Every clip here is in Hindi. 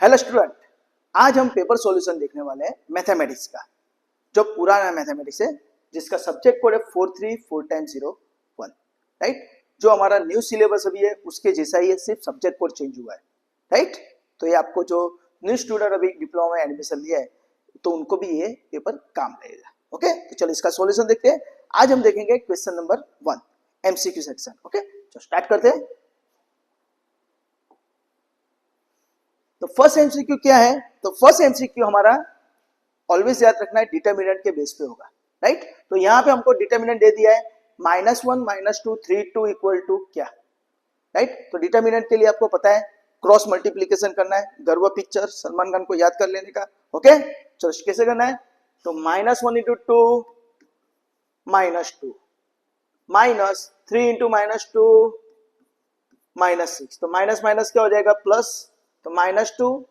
हेलो स्टूडेंट, आज हम पेपर सॉल्यूशन देखने वाले हैं मैथमेटिक्स का, जो पुराना मैथमेटिक्स है जिसका सब्जेक्ट कोड है 4341001, राइट। जो हमारा न्यू सिलेबस अभी है उसके जैसा ही है, सिर्फ सब्जेक्ट कोड चेंज हुआ है, राइट। तो ये आपको जो न्यू स्टूडेंट अभी डिप्लोमा में एडमिशन लिया है तो उनको भी ये पेपर काम लगेगा। ओके, तो चलो इसका सॉल्यूशन देखते हैं। आज हम देखेंगे question number 1 MCQ section. Okay, तो स्टार्ट करते हैं। तो फर्स्ट एमसीक्यू क्या है? तो फर्स्ट एमसीक्यू हमारा ऑलवेज याद रखना है डिटर्मिनेंट के बेस पे होगा, राइट। तो यहाँ पे हमको डिटर्मिनेंट दे दिया है -1 -2 3 2 इक्वल टू क्या, राइट। तो डिटर्मिनेंट के लिए आपको पता है क्रॉस मल्टीप्लीकेशन करना है, गर्व पिक्चर सलमान खान को याद कर लेने का। ओके, चलो कैसे करना है? तो -1 इंटू 2 -2 -3 इंटू -2 -6, तो माइनस माइनस क्या हो जाएगा प्लस, तो -2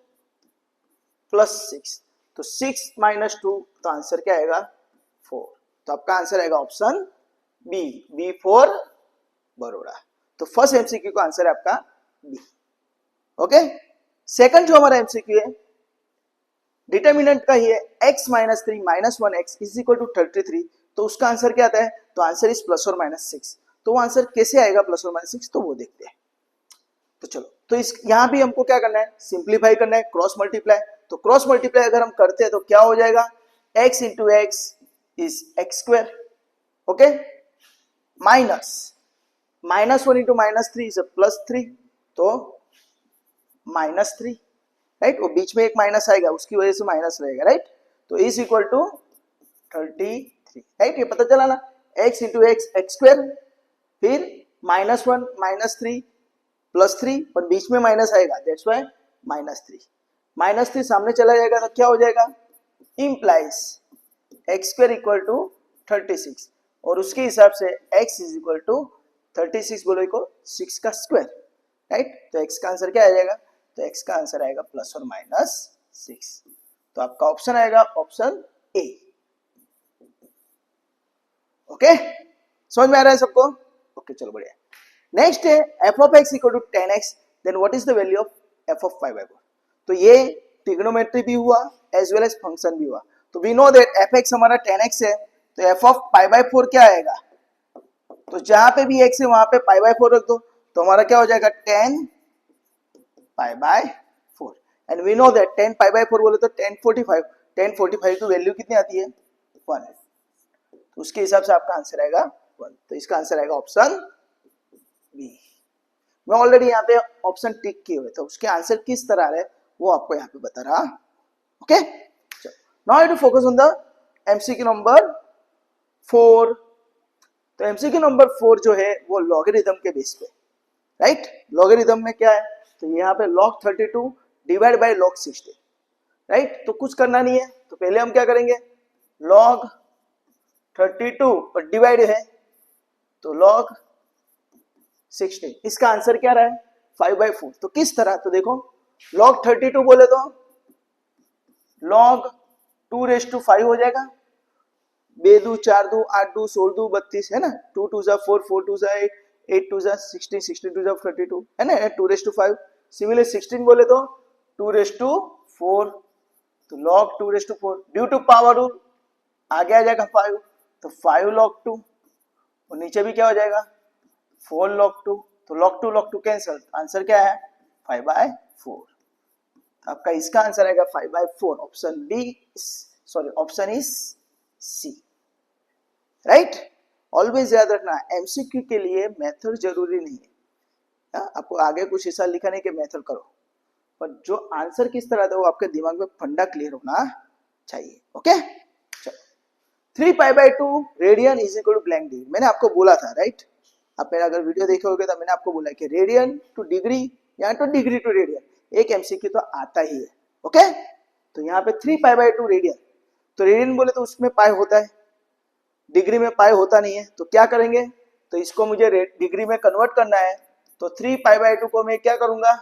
प्लस 6, तो 6 -2, तो आंसर क्या आएगा 4। तो आपका आंसर आएगा option B, B for Baroda. तो फर्स्ट एमसीक्यू का आंसर है आपका बी। ओके, सेकंड जो हमारा एमसीक्यू है डिटर्मिनेंट का ही है x - 3 -1x is equal to 33, तो उसका आंसर क्या आता है? तो आंसर इज प्लस और माइनस 6। तो वो आंसर कैसे आएगा प्लस और माइनस 6, तो वो देखते हैं। तो चलो, तो इस यहां भी हमको क्या करना है? सिंप्लीफाई करना है, क्रॉस मल्टीप्लाई। तो क्रॉस मल्टीप्लाई अगर हम करते हैं तो क्या हो जाएगा? x into x is x square, okay, minus -1 into -3 is +3, तो -3, राइट। वो बीच में एक माइनस आएगा, उसकी वजह से माइनस रहेगा, राइट। तो इज इक्वल टू 33, राइट। ये पता चला ना, x into x x square, फिर -1 -3 +3, और बीच में माइनस आएगा, दैट्स व्हाई -3 सामने चला जाएगा तो क्या हो जाएगा? Implies x square equal to 36, और उसके हिसाब से x इज इक्वल टू 36 बोलो को 6 का स्क्वायर, राइट। तो x का आंसर क्या आ जाएगा? तो x का आंसर आएगा प्लस और माइनस 6। तो आपका ऑप्शन आएगा ऑप्शन ए। ओके, समझ में आ रहा है सबको? ओके, चलो बढ़िया। नेक्स्ट है f of x equal to 10x, then what is the value of f of 5/4। तो ये ट्रिग्नोमेट्री भी हुआ एज वेल एज फंक्शन भी हुआ। तो वी नो दैट fx हमारा 10x है, तो f of 5/4 क्या आएगा? तो जहां पे भी x है वहां पे π/4 रख दो, तो हमारा क्या हो जाएगा 10 π/4। एंड वी नो दैट 10 π/4 बोले तो 1045 की वैल्यू कितनी आती है? 1। तो उसके हिसाब से आपका आंसर आएगा 1। तो इसका आंसर आएगा ऑप्शन बी। मैं ऑलरेडी यहाँ पे ऑप्शन टिक किए हुए, तो उसके आंसर किस तरह आ रहे हैं वो आपको यहाँ पे बता रहा। Okay, now I to focus on the MCQ number 4। तो एमसीक्यू नंबर 4 जो है वो लॉगरिथम के बेस पे, राइट। लॉगरिथम में क्या है? तो यहाँ पे log 32 divide by log 60, right. तो कुछ करना नहीं है, तो पहले हम क्या करेंगे? log 32 और डिवाइड है, तो log 16, इसका आंसर क्या रहा है? 5/4। तो किस तरह? तो देखो, log 32 बोले तो log 2⁵ हो जाएगा, 2 2 4 2 8 2 16 2 32 है ना, 2 2 जा 4 4 2 जा 8 8 2 जा 16 16 2 जा 32 है ना, 2⁵। सिमिलर 16 बोले तो 2⁴, तो log 2⁴ due to power rule आगे आ जाएगा 5, तो 5 log 2, और नीचे भी क्या हो जाएगा 4 log 2, तो log 2 कैंसिल, आंसर क्या है 5/4। आपका इसका आंसर आएगा 5/4, option B, sorry option is C, right. Always याद रखना एमसीक्यू के लिए मेथड जरूरी नहीं है, आपको आगे कुछ ऐसा लिखा नहीं कि मेथड करो, पर जो आंसर किस तरह था वो आपके दिमाग में फंडा क्लियर होना चाहिए। Okay, 3π/2 radian is equal to blank degree, मैंने आपको बोला था, राइट। आप मेरा अगर वीडियो देखे होगे तो मैंने आपको बोला कि रेडियन टू डिग्री या तो डिग्री टू रेडियन एक एमसीक्यू तो आता ही है। ओके, तो यहाँ पे 3π/2 रेडियन, तो रेडियन बोले तो उसमें पाई होता है, डिग्री में पाई होता नहीं है, तो क्या करेंगे? तो इसको मुझे डिग्री में कन्वर्ट करना है, तो 3π/2 को मैं क्या करूंगा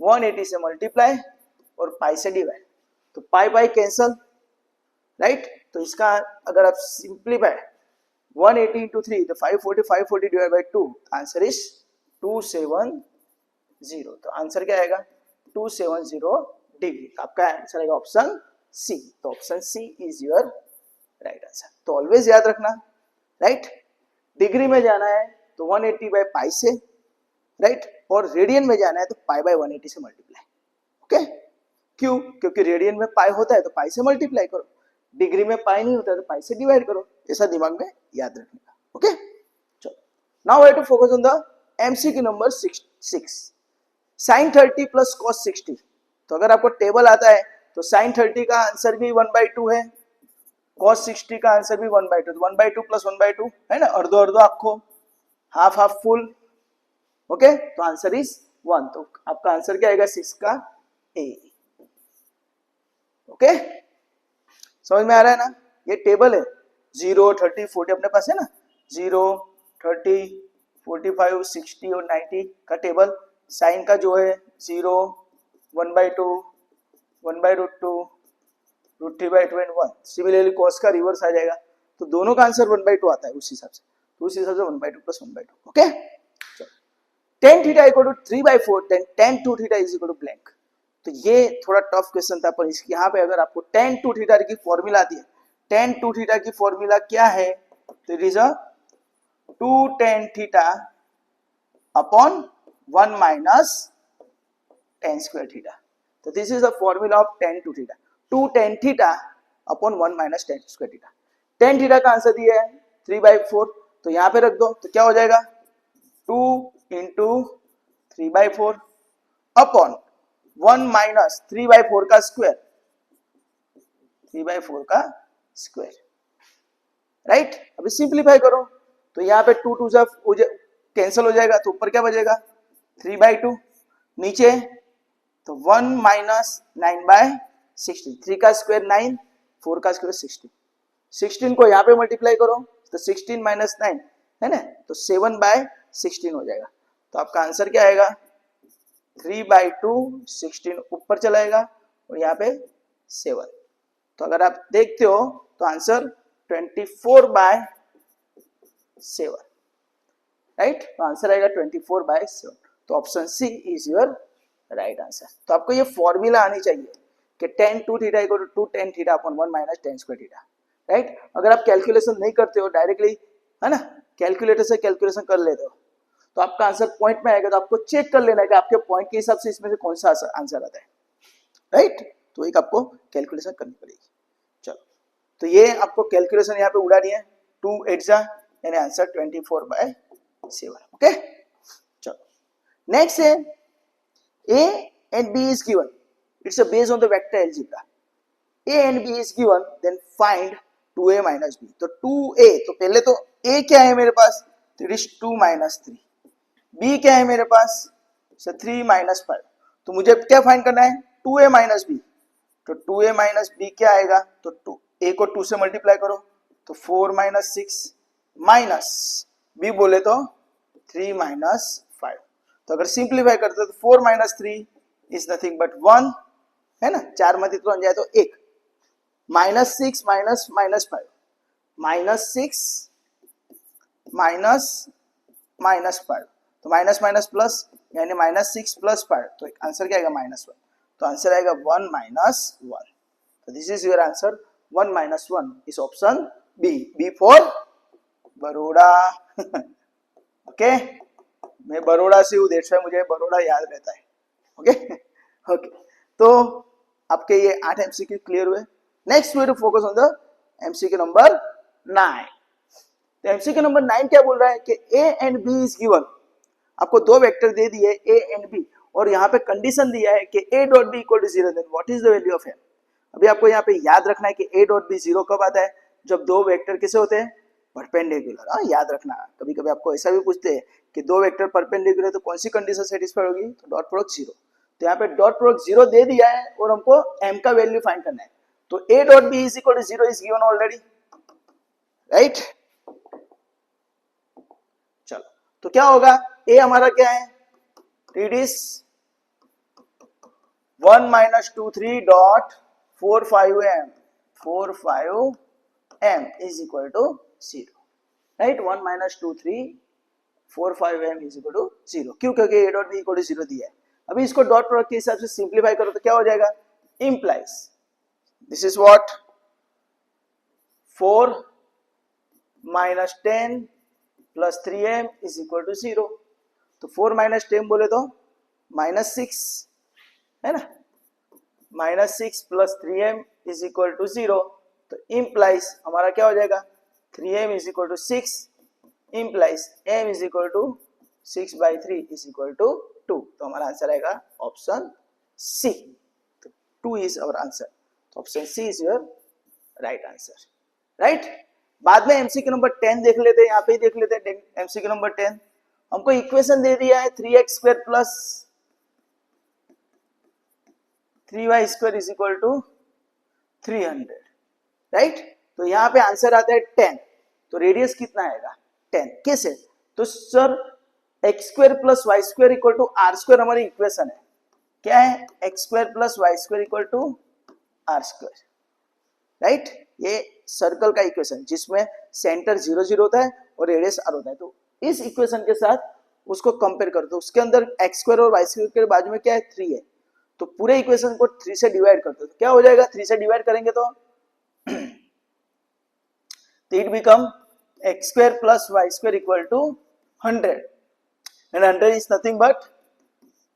180 से मल्टीप्लाई और पाई से डिवाइड, तो पाई पाई कैंसल, राइट। तो इसका अगर आप सिंप्लीफाई 180 इंटू 3 तो 540 डिवाइड बाई 2, आंसर इज 270। तो आंसर क्या आएगा 270 डिग्री। आपका आंसर आएगा ऑप्शन सी। तो option C is your right answer. तो ऑलवेज याद रखना, राइट, डिग्री में जाना है तो 180 बाय पाई से, राइट, और रेडियन में जाना है तो पाई बाय 180 से मल्टीप्लाई। ओके, क्यों? क्योंकि रेडियन में पाई होता है तो पाई से मल्टीप्लाई करो, डिग्री में पाई नहीं होता है तो पाई से डिवाइड करो। ऐसा दिमाग में याद रखने का। ओके, चलो now I to focus on the MCQ number 6 sin 30 प्लस cos 60। तो अगर आपको टेबल आता है तो sin 30 का आंसर भी 1/2 है, cos 60 का आंसर भी 1/2, 1/2 प्लस 1/2 है ना, अर्धो अर्धो आखो, हाफ हाफ फुल। ओके, तो आंसर इज 1। तो आपका आंसर क्या आएगा 6 का ए। ओके, समझ में आ रहा है ना? ये टेबल है 0, 30, 40 अपने पास है ना, 0, 30, 45, 60 और 90 का टेबल। साइन का जो है 0, 1/2, 1/√2, √3/2 एंड 1। सिमिलरली कॉस का रिवर्स आ जाएगा, तो दोनों का आंसर 1/2 आता है उस हिसाब से। तो उस हिसाब से 1/2 प्लस 1/2। Okay, tan theta equal to 3/4, tan 2 theta is equal to blank. तो ये थोड़ा टफ क्वेश्चन था, पर इसकी यहाँ पे अगर आपको tan 2 थीटा की फॉर्मूला आती है, tan 2 थीटा की फॉर्मूला क्या है? तो it is a 2 tan theta upon 1 minus tan square theta. तो this is the formula of tan 2 theta, 2 tan theta upon 1 minus tan square theta. tan theta का आंसर दिया है 3/4, तो यहाँ पे रख दो, तो क्या हो जाएगा 2 इंटू 3/4 अपॉन 1 माइनस 3/4 का स्क्वायर, 3/4 का स्क्वायर, राइट। अभी सिंप्लीफाई करो तो यहाँ पे 2 से कैंसिल हो जाएगा, तो ऊपर क्या बचेगा 3/2, नीचे तो 1 माइनस 9/16, 3 का स्क्वायर 9, 4 का स्क्वायर 16, 16 को यहाँ पे मल्टीप्लाई करो तो 16 माइनस 9 है ना, तो 7/16 हो जाएगा। तो आपका आंसर क्या आएगा 3/2, 16 ऊपर चलाएगा और यहाँ पे 7। तो अगर आप देखते हो तो आंसर 24/7, राइट। तो आंसर आएगा 24/7। तो option C is your right answer. तो आपको ये फॉर्मूला आनी चाहिए कि tan 2 theta equal to 2 tan theta upon 1 minus tan square theta, right. अगर आप कैलकुलेशन नहीं करते हो डायरेक्टली, है ना, कैलकुलेटर से कैलकुलेशन कर लेते हो, तो आपका आंसर पॉइंट में आएगा। तो आपको चेक कर लेना है कि आपके पॉइंट के हिसाब से इसमें से कौन सा आंसर आता है, राइट। तो एक आपको कैलकुलेशन करनी पड़ेगी। चलो, तो ये आपको कैलकुलेशन यहाँ पे उड़ा दिया है, 2 8 यानी आंसर 24/7। ओके, चलो नेक्स्ट है A and B is given. It's a based on the vector algebra. A and B is given, then find 2A minus B. तो 2A, तो पहले तो A क्या है मेरे पास, तो it is 2 minus 3. B क्या है मेरे पास, so 3 minus 5. तो मुझे क्या फाइंड करना है 2A minus B. तो 2A minus B क्या आएगा, तो 2 A को 2 से मल्टीप्लाई करो तो 4 minus 6 माइनस B बोले तो 3 minus 5. तो अगर सिंप्लीफाई करते हो तो 4 माइनस 3 इज नथिंग बट 1, है ना, 4 में 3 जाए तो 1, minus 6 minus minus 5, minus 6 minus minus 5, तो माइनस माइनस प्लस यानी माइनस 6 प्लस 5, तो आंसर क्या आएगा -1। तो आंसर आएगा 1 माइनस 1। तो this is your answer, 1 minus 1 is option B, B for Baroda. Okay, मैं बड़ौदा से हूँ, देश में मुझे बड़ौदा याद रहता है। ओके ओके, तो आपके ये 8 एमसीक्यू क्लियर हुए। Next way to focus on the MCQ number 9। तो एमसीक्यू नंबर 9 क्या बोल रहा है कि a and b is given. आपको दो वेक्टर दे दिए ए एंड बी और यहाँ पे कंडीशन दिया है कि a dot b equal to 0, then what is the value of m. अभी आपको यहाँ पे याद रखना है कि ए डॉट बी 0 कब आता है, जब दो वेक्टर कैसे होते हैं, परपेंडिकुलर। हाँ, याद रखना। कभी कभी आपको ऐसा भी पूछते हैं कि दो वेक्टर परपेंडिकुलर, तो कौन सी कंडीशन सेटिस्फाई होगी, तो डॉट प्रोडक्ट 0। तो यहाँ पे डॉट प्रोडक्ट 0 दे दिया है और हमको m का वैल्यू फाइंड करना है। तो a dot b is equal to 0 is given already, right. चलो, तो क्या होगा, a हमारा क्या है, इट इज 1 माइनस 2 3 dot 45m, 45m is equal to 0, right. 1 माइनस 2 3 45m इज इक्वल टू 0। क्यों, क्योंकि a dot b equal to 0 दिया है। अभी इसको डॉट प्रोडक्ट के हिसाब से सिंप्लीफाई करो तो क्या हो जाएगा, implies this is what 4 minus 10 plus 3m is equal to 0. तो 4 minus 10 बोले तो minus 6 है ना, minus 6 plus 3m is equal to 0. तो implies हमारा क्या हो जाएगा 3m is equal to 6 implies m is equal to 6 by 3 is equal to 2. तो हमारा आंसर आएगा ऑप्शन सी. तो 2 is our answer. तो option C is your right answer. Right. बाद में एमसीक्यू नंबर 10 देख लेते हैं, यहाँ पे ही देख लेते हैं. एमसीक्यू नंबर 10 हमको इक्वेशन दे दिया है 3x square plus 3y square is equal to 300. Right. तो यहाँ पे आंसर आता है 10. तो रेडियस कितना आएगा 10. कैसे? तो sir x square plus y square equal to r square हमारी इक्वेशन है. क्या है? X square plus y square equal to r square. Right. ये सर्कल का इक्वेशन जिसमें सेंटर 0 0 होता है और रेडियस आर होता है. तो इस इक्वेशन के साथ उसको कंपेयर कर दो. उसके अंदर एक्स स्क्वायर और वाई स्क्वायर के बाजू में क्या है 3 है. तो पूरे इक्वेशन को 3 से डिवाइड कर दो. तो क्या हो जाएगा 3 से डिवाइड करेंगे तो it become x square plus y square equal to 100 and 100 is nothing but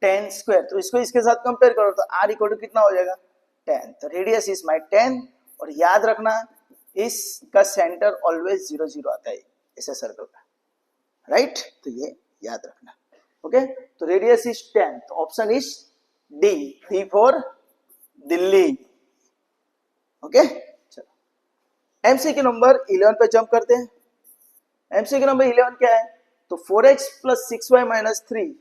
10 square. तो इसको इसके साथ कंपेयर करो तो आर इक्वल टू कितना हो जाएगा 10. तो रेडियस इज माई 10. और याद रखना इसका सेंटर ऑलवेज 0 0 आता है ऐसे सर्कल का. राइट. तो ये याद रखना. ओके. तो रेडियस इज 10. तो option is D. D for Delhi. Okay. चलो एमसीक्यू नंबर 11 पे जंप करते हैं. एमसीक्यू नंबर 11 क्या है? तो 4x plus 6y minus 3.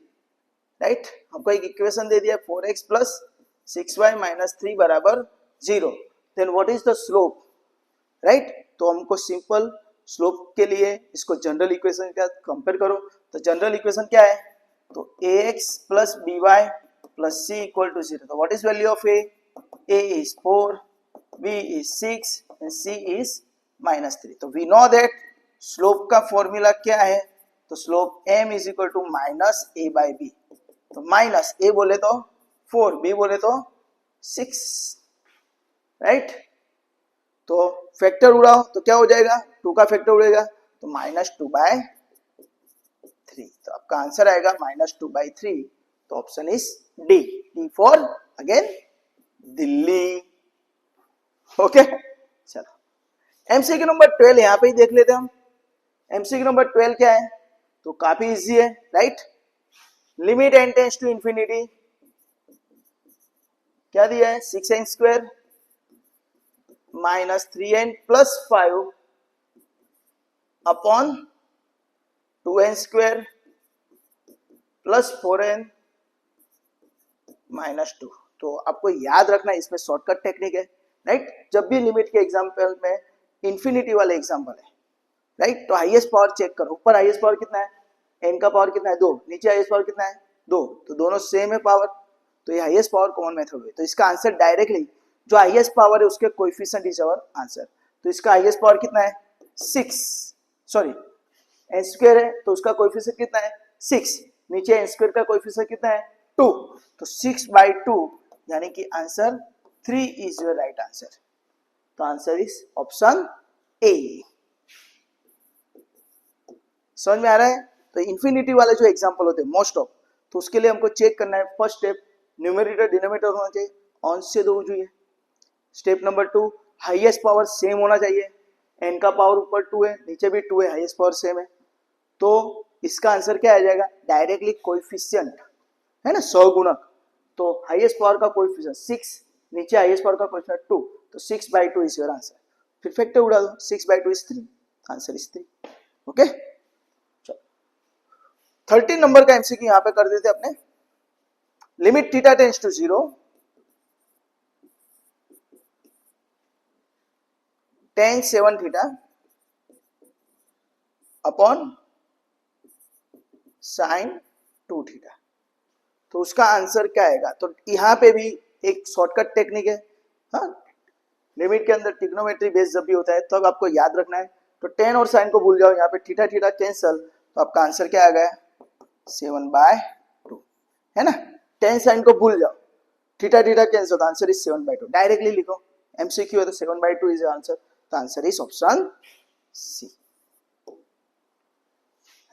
Right. हमको एक इक्वेशन दे दिया 4x प्लस 6y माइनस 3 बराबर 0. Then what is the slope. Right. तो हमको सिंपल स्लोप के लिए इसको जनरल इक्वेशन के साथ कंपेयर करो. तो जनरल इक्वेशन क्या है? तो ax plus by plus c equal to 0. तो what is value of a? a is 4, b is 6 and c is minus 3. तो we know that स्लोप का फॉर्मूला क्या है? तो slope m is equal to minus a by b. तो माइनस a बोले तो 4, b बोले तो 6. राइट. तो फैक्टर उड़ाओ तो क्या हो जाएगा 2 का फैक्टर उड़ेगा तो माइनस 2 बाय 3. तो आपका आंसर आएगा माइनस 2 बाय 3. तो option is D. D for again Delhi. Okay. चलो एमसीक्यू नंबर 12 यहाँ पे ही देख लेते हैं हम. एमसीक्यू नंबर 12 क्या है? तो काफी इजी है. Right. Limit n tends to infinity. क्या दिया है 6n square minus 3n plus 5 upon 2n square plus 4n minus 2. तो आपको याद रखना इसमें शॉर्टकट टेक्निक है. राइट. जब भी लिमिट के एग्जांपल में इंफिनिटी वाले एग्जांपल है. राइट. तो हाईएस्ट पावर चेक करो. ऊपर हाईएस्ट पावर कितना है? n का पावर कितना है 2. नीचे हाईएस्ट पावर कितना है 2. तो दोनों सेम है पावर. तो ये हाईएस्ट पावर कॉमन मेथड हुई. तो इसका आंसर डायरेक्टली जो हाईएस्ट पावर है उसके कोएफिशिएंट इज आवर आंसर. तो इसका हाईएस्ट पावर कितना है 6. सॉरी n स्क्वायर है तो उसका कोएफिशिएंट कितना है 6. नीचे n स्क्वायर का कोएफिशिएंट कितना है 2. तो 6 by 2 यानी कि answer 3 is your right answer. तो आंसर इज ऑप्शन ए. समझ में आ रहा है? तो इंफिनिटी वाले जो एग्जांपल होते हैं मोस्ट ऑफ, तो उसके लिए हमको चेक करना है. फर्स्ट स्टेप न्यूमरेटर डिनोमिनेटर होना चाहिए, अंश से दो चाहिए. Step number 2 highest power same होना चाहिए. n का पावर ऊपर 2 है नीचे भी 2 है, हाईएस्ट पावर सेम है. तो इसका आंसर क्या आ जाएगा डायरेक्टली कोएफिशिएंट है ना, सहगुणक. तो हाईएस्ट पावर का कोएफिशिएंट 6, नीचे हाईएस्ट पावर का कोएफिशिएंट 2. तो 6 by 2 इज योर आंसर. फिर फैक्टर उड़ा दो. 6 by 2 is 3. Answer is 3. Okay. चलो 13 नंबर का एमसीक्यू यहां पे कर देते अपने. Limit theta tends to 0 tan 7 theta upon sin 2 theta. तो उसका आंसर क्या आएगा? तो यहां पे भी एक शॉर्टकट टेक्निक है. हाँ, लिमिट के अंदर ट्रिग्नोमेट्री बेस जब भी होता है तब आपको याद रखना है. तो tan और sin को भूल जाओ. यहाँ पे थीटा थीटा कैंसल. तो आपका आंसर क्या आ गया 7 by 2 है ना. tan sin को भूल जाओ. Theta theta cancel, the answer is 7/2. Directly लिखो, एमसीक्यू है तो 7/2 is answer, the answer is option C.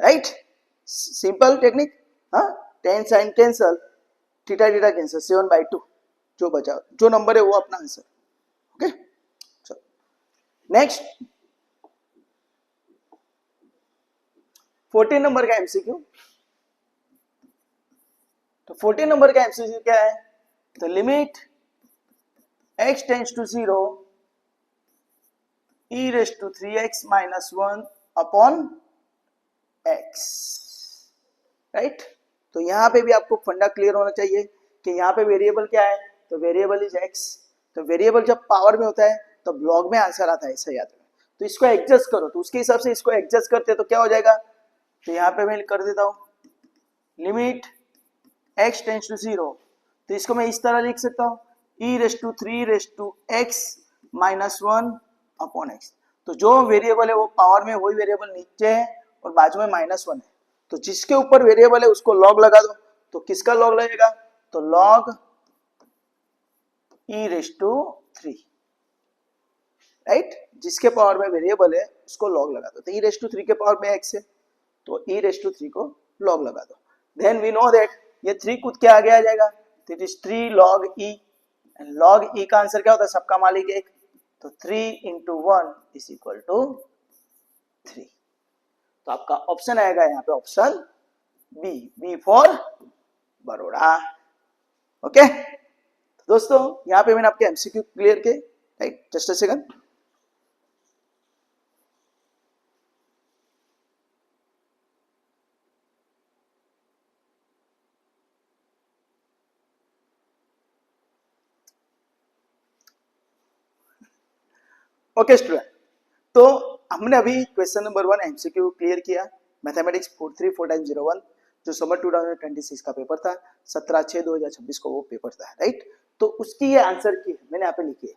Right, simple technique. हाँ, tan sine cancel, theta theta cancel, 7/2 जो बचा, जो नंबर है वो अपना आंसर. ओके, चलो नेक्स्ट 14 नंबर का एमसीक्यू. तो 14 नंबर का एमसीक्यू क्या है? तो limit x tends to 0 e raise to 3x minus 1 upon x. Right, तो यहां पे भी आपको फंडा क्लियर होना चाहिए कि यहाँ पे वेरिएबल क्या है, तो वेरिएबल इज x. तो वेरिएबल जब पावर में होता है तो ब्लॉक में आंसर आता है, ऐसा याद रखना. तो इसको एडजस्ट करो, तो उसके हिसाब से इसको एडजस्ट करते तो क्या हो जाएगा. तो यहाँ पे मैं कर देता हूं लिमिट x टेंड्स टू 0, तो इसको मैं इस तरह लिख सकता हूं e raise to 3 raise to x minus 1 upon x. तो जो वेरिएबल है वो पावर में, वही वेरिएबल नीचे है और बाजू में -1 है. तो जिसके ऊपर वेरिएबल है उसको लॉग लगा दो. तो किसका लॉग लगेगा? तो log e raise to 3. Right, जिसके पावर में वेरिएबल है उसको लॉग लगा दो. तो e रेज़ टू 3 के पावर में x है तो e रेज़ टू 3 को लॉग लगा दो. देन वी नो दैट ये 3 कूद के आगे आ जाएगा, तो it is 3 log e. And log e का आंसर क्या होता है? सबका मालिक एक, तो 3 into 1 इज इक्वल टू 3. तो आपका ऑप्शन आएगा यहाँ पे option B, B for Baroda. Okay, तो दोस्तों यहाँ पे मैंने आपके एमसीक्यू क्लियर किए. Right, just a second. Okay student, तो हमने अभी क्वेश्चन नंबर 1 एमसीक्यू क्लियर किया. मैथमेटिक्स 434-01 जो समर 2026 का पेपर था, 17/6/2026 को वो पेपर था. राइट, तो उसकी ये आंसर की मैंने यहाँ पे लिखी है.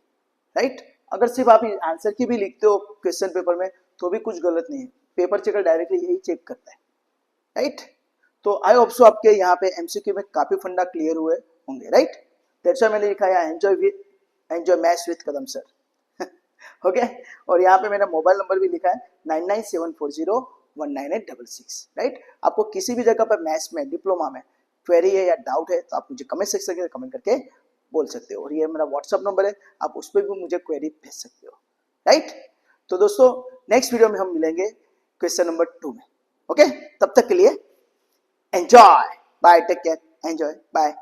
राइट, अगर सिर्फ आप आंसर की भी लिखते हो क्वेश्चन पेपर में तो भी कुछ गलत नहीं है, पेपर चेकर डायरेक्टली यही चेक करता है. राइट, तो आई होप सो आपके यहाँ पे एमसीक्यू में काफी फंडा क्लियर हुए होंगे. राइट, दैट्स व्हाई मैंने लिखा है enjoy maths with Kadam sir. Okay, और यहाँ पे मेरा मोबाइल नंबर भी लिखा है 9974019866. राइट, आपको किसी भी जगह पर मैथ्स में, डिप्लोमा में क्वेरी है या डाउट है तो आप मुझे कमेंट सेक्शन में कमेंट करके बोल सकते हो. और ये मेरा व्हाट्सअप नंबर है, आप उस पर भी मुझे क्वेरी भेज सकते हो. राइट, तो दोस्तों नेक्स्ट वीडियो में हम मिलेंगे क्वेश्चन नंबर 2 में. ओके, तब तक के लिए enjoy, bye, take care, enjoy, bye.